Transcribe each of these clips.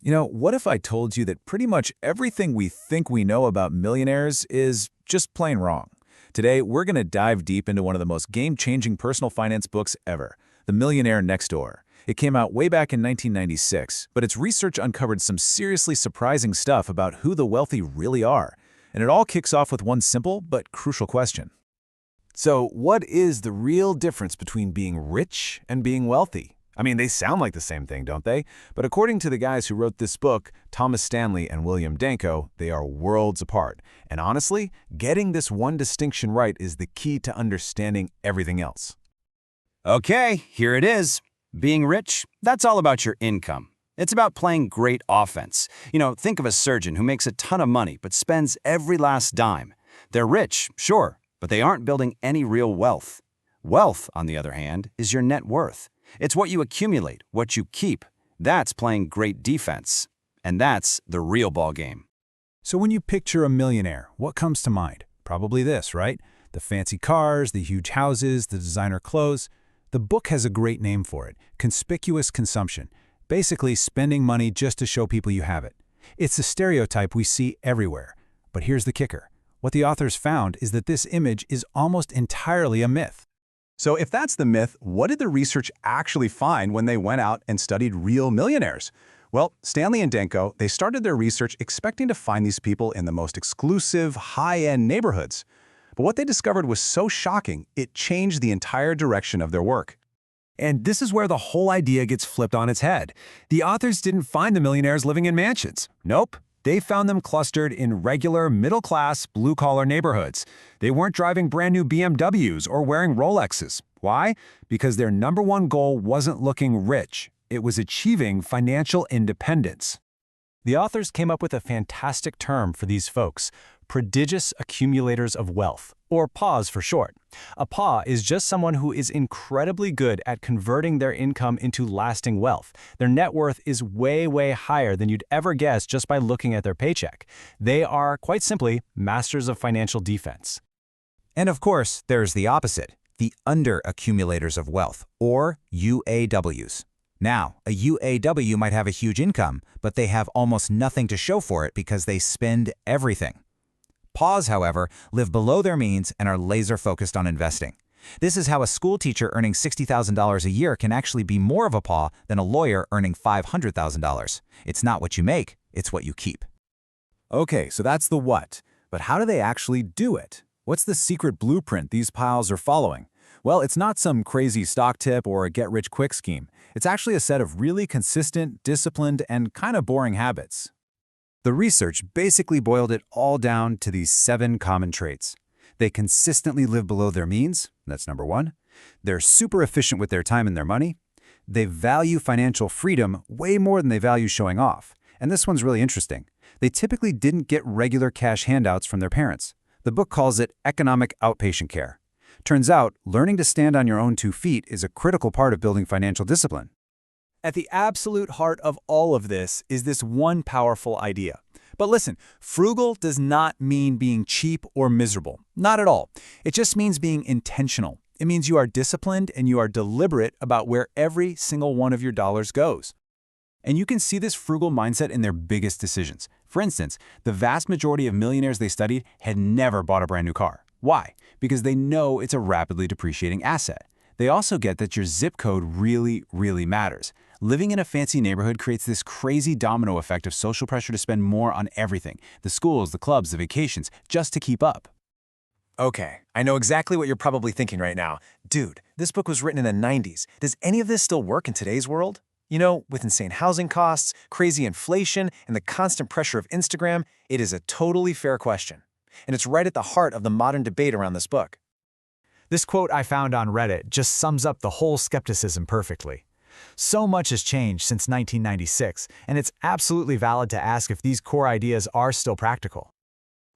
What if I told you that pretty much everything we think we know about millionaires is just plain wrong? Today, we're going to dive deep into one of the most game-changing personal finance books ever, The Millionaire Next Door. It came out way back in 1996, but its research uncovered some seriously surprising stuff about who the wealthy really are. And it all kicks off with one simple but crucial question. So, what is the real difference between being rich and being wealthy? I mean, they sound like the same thing, don't they? But according to the guys who wrote this book, Thomas Stanley and William Danko, they are worlds apart. And honestly, getting this one distinction right is the key to understanding everything else. Okay, here it is. Being rich, that's all about your income. It's about playing great offense. Think of a surgeon who makes a ton of money but spends every last dime. They're rich, sure, but they aren't building any real wealth. Wealth, on the other hand, is your net worth. It's what you accumulate, what you keep. That's playing great defense. And that's the real ball game. So when you picture a millionaire, what comes to mind? Probably this, right? The fancy cars, the huge houses, the designer clothes. The book has a great name for it, conspicuous consumption. Basically, spending money just to show people you have it. It's a stereotype we see everywhere. But here's the kicker. What the authors found is that this image is almost entirely a myth. So if that's the myth, what did the research actually find when they went out and studied real millionaires? Well, Stanley and Danko, they started their research expecting to find these people in the most exclusive, high-end neighborhoods. But what they discovered was so shocking, it changed the entire direction of their work. And this is where the whole idea gets flipped on its head. The authors didn't find the millionaires living in mansions. Nope. They found them clustered in regular, middle-class, blue-collar neighborhoods. They weren't driving brand-new BMWs or wearing Rolexes. Why? Because their number one goal wasn't looking rich. It was achieving financial independence. The authors came up with a fantastic term for these folks: prodigious accumulators of wealth, or PAWs for short. A PAW is just someone who is incredibly good at converting their income into lasting wealth. Their net worth is way, way higher than you'd ever guess just by looking at their paycheck. They are, quite simply, masters of financial defense. And of course, there's the opposite, the under-accumulators of wealth, or UAWs. Now, a UAW might have a huge income, but they have almost nothing to show for it because they spend everything. PAWs, however, live below their means and are laser-focused on investing. This is how a school teacher earning $60,000 a year can actually be more of a PAW than a lawyer earning $500,000. It's not what you make, it's what you keep. Okay, so that's the what. But how do they actually do it? What's the secret blueprint these piles are following? Well, it's not some crazy stock tip or a get-rich-quick scheme. It's actually a set of really consistent, disciplined, and kind of boring habits. The research basically boiled it all down to these 7 common traits. They consistently live below their means, that's number 1. They're super efficient with their time and their money. They value financial freedom way more than they value showing off. And this one's really interesting. They typically didn't get regular cash handouts from their parents. The book calls it economic outpatient care. Turns out, learning to stand on your own 2 feet is a critical part of building financial discipline. At the absolute heart of all of this is this one powerful idea. But listen, frugal does not mean being cheap or miserable. Not at all. It just means being intentional. It means you are disciplined and you are deliberate about where every single one of your dollars goes. And you can see this frugal mindset in their biggest decisions. For instance, the vast majority of millionaires they studied had never bought a brand new car. Why? Because they know it's a rapidly depreciating asset. They also get that your zip code really, really matters. Living in a fancy neighborhood creates this crazy domino effect of social pressure to spend more on everything: the schools, the clubs, the vacations, just to keep up. Okay, I know exactly what you're probably thinking right now. Dude, this book was written in the 90s. Does any of this still work in today's world? With insane housing costs, crazy inflation, and the constant pressure of Instagram, it is a totally fair question. And it's right at the heart of the modern debate around this book. This quote I found on Reddit just sums up the whole skepticism perfectly. So much has changed since 1996, and it's absolutely valid to ask if these core ideas are still practical.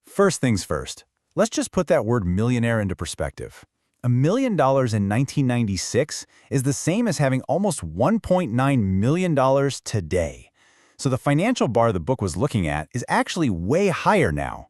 First things first, let's just put that word millionaire into perspective. $1 million in 1996 is the same as having almost $1.9 million today. So the financial bar the book was looking at is actually way higher now.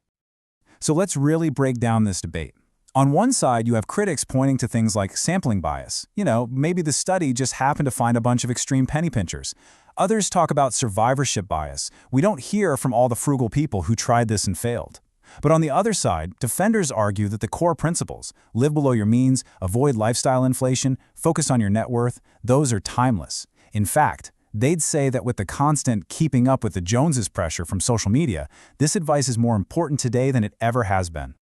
So let's really break down this debate. On one side, you have critics pointing to things like sampling bias. Maybe the study just happened to find a bunch of extreme penny pinchers. Others talk about survivorship bias. We don't hear from all the frugal people who tried this and failed. But on the other side, defenders argue that the core principles, live below your means, avoid lifestyle inflation, focus on your net worth, those are timeless. In fact, they'd say that with the constant keeping up with the Joneses pressure from social media, this advice is more important today than it ever has been.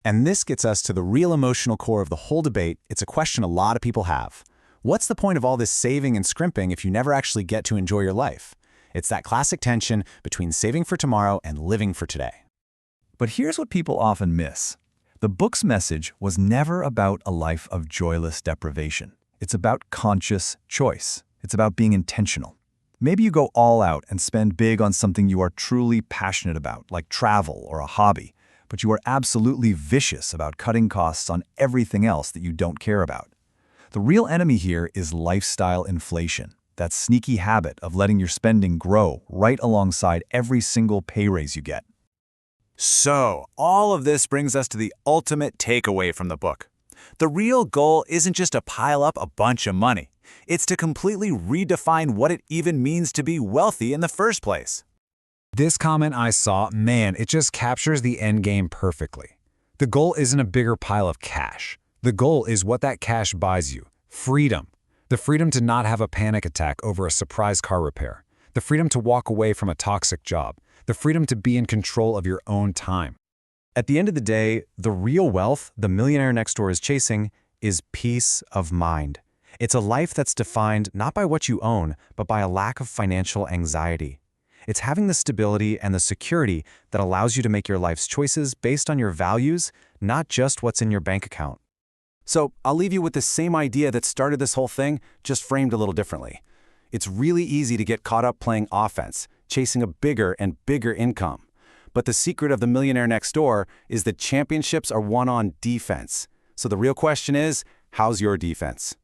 And this gets us to the real emotional core of the whole debate. It's a question a lot of people have. What's the point of all this saving and scrimping if you never actually get to enjoy your life? It's that classic tension between saving for tomorrow and living for today. But here's what people often miss. The book's message was never about a life of joyless deprivation. It's about conscious choice. It's about being intentional. Maybe you go all out and spend big on something you are truly passionate about, like travel or a hobby, but you are absolutely vicious about cutting costs on everything else that you don't care about. The real enemy here is lifestyle inflation, that sneaky habit of letting your spending grow right alongside every single pay raise you get. So, all of this brings us to the ultimate takeaway from the book. The real goal isn't just to pile up a bunch of money. It's to completely redefine what it even means to be wealthy in the first place. This comment I saw, man, it just captures the end game perfectly. The goal isn't a bigger pile of cash. The goal is what that cash buys you. Freedom. The freedom to not have a panic attack over a surprise car repair. The freedom to walk away from a toxic job. The freedom to be in control of your own time. At the end of the day, the real wealth the millionaire next door is chasing is peace of mind. It's a life that's defined not by what you own, but by a lack of financial anxiety. It's having the stability and the security that allows you to make your life's choices based on your values, not just what's in your bank account. So, I'll leave you with the same idea that started this whole thing, just framed a little differently. It's really easy to get caught up playing offense, chasing a bigger and bigger income. But the secret of the millionaire next door is that championships are won on defense. So the real question is, how's your defense?